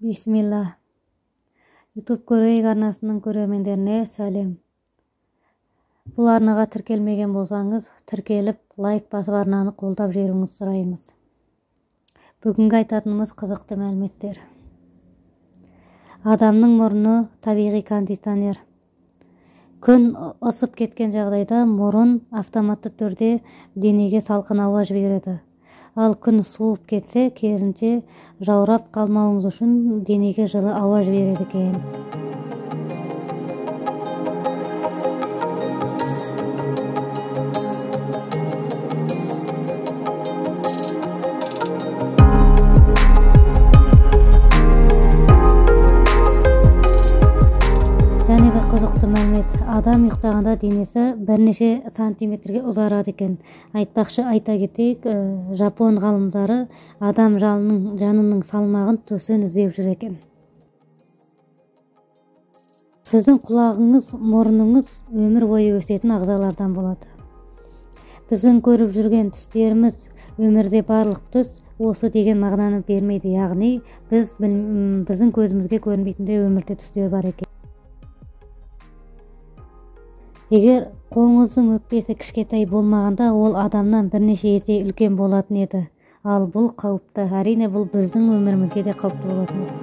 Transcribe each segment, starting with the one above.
Бисмилла. YouTube көрейік арнасының көрермендеріне сәлем. Бұл арнаға тіркелмеген болсаңыз, тіркеліп, лайк басып арнаны қолдап жіберуіңізді сұраймыз. Бүгінгі айтатынымыз қызықты мәліметтер. Адамның мұрны табиғи кондиционер. Күн ысып кеткен жағдайда мұрын автоматты түрде денеге салқын ауа жібереді. Ал күн суып кетсе, керісінше жаурап қалмауыңыз үшін денеге жылы ауа жібереді екен. Және бір қызықты мәлімет, адам ұйықтағанда денесі бірнеше сантиметрге ұзарады екен. Айта кетейік, жапон ғалымдары адам жанының салмағын төсен іздеп жүр екен. Сіздің құлағыңыз, мұрныңыз өмір бойы өсетін ағзалардан болады. Біздің көріп жүрген түстеріміз, өмірде барлық түс осы деген мағынаны бермейді. Яғни біздің көзімізге көрінбейтіндей өмірде түстер бар екен. Егер қоңыздың өкпесі кішкентай болмағанда, ол адамнан бірнеше есе үлкен болатын еді. Ал бұл қауіпті. Әрине, бұл біздің өмірімізге де қауіпті болатын еді.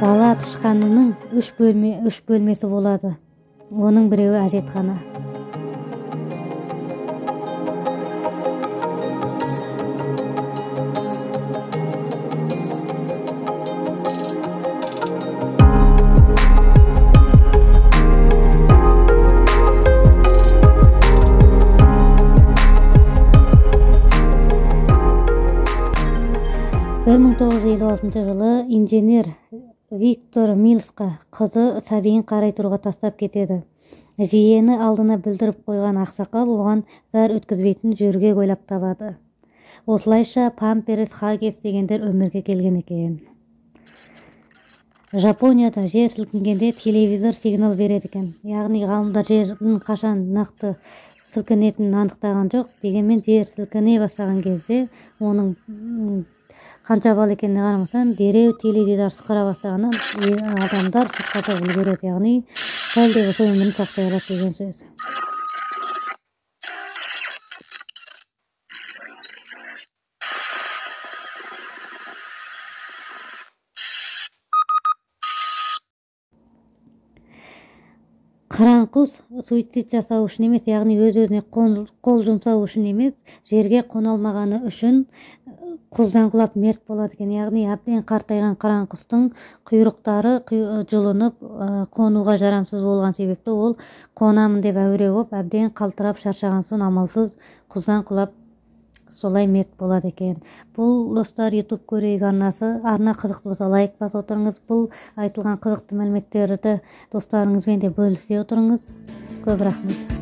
Бала тышқанының үш бөлмесі болады. Оның біреуі әжетхана. жылы инженер Виктор Милсқа қызы сәбиін қарай тұруға тастап кетеді. Жиені алдына білдіріп қойған ақсақал оған зар өткізбейтін жөргек ойлап табады. Осылайша Памперс Хаггис дегендер өмірге келген екен. Жапонияда жер сілкінгенде телевизор сигнал береді екен. Яғни ғалымдар жердің қашан нақты сілкінетінін анықтаған жоқ. Дегенмен жер сілкіне бастаған кезде оның қанша балл екеніне қарамастан дереу теледидар сықыра бастағаннан адамдар сырқата үлгереді. Яғни сәл де болса өмірін сақтай алады деген сөз. Қыран-құс суицид жасау үшін емес, яғни өз-өзіне қол жұмсау үшін емес, жерге қона алмағаны үшін құздан құлап мерт болады екен. Яғни әбден қартайған қыран-құстың құйрықтары жұлынып, қонуға жарамсыз болған себепті ол қонамын деп әуре болып, әбден қалтырап шаршаған соң амалсыз құздан құлап солай мерт болады екен. Бұл достар YouTube көрейік арнасы. Арна қызықты болса лайк басып отырыңыз. Бұл айтылған қызықты мәліметтерді достарыңызбен де бөлісе отырыңыз. Көп рахмет.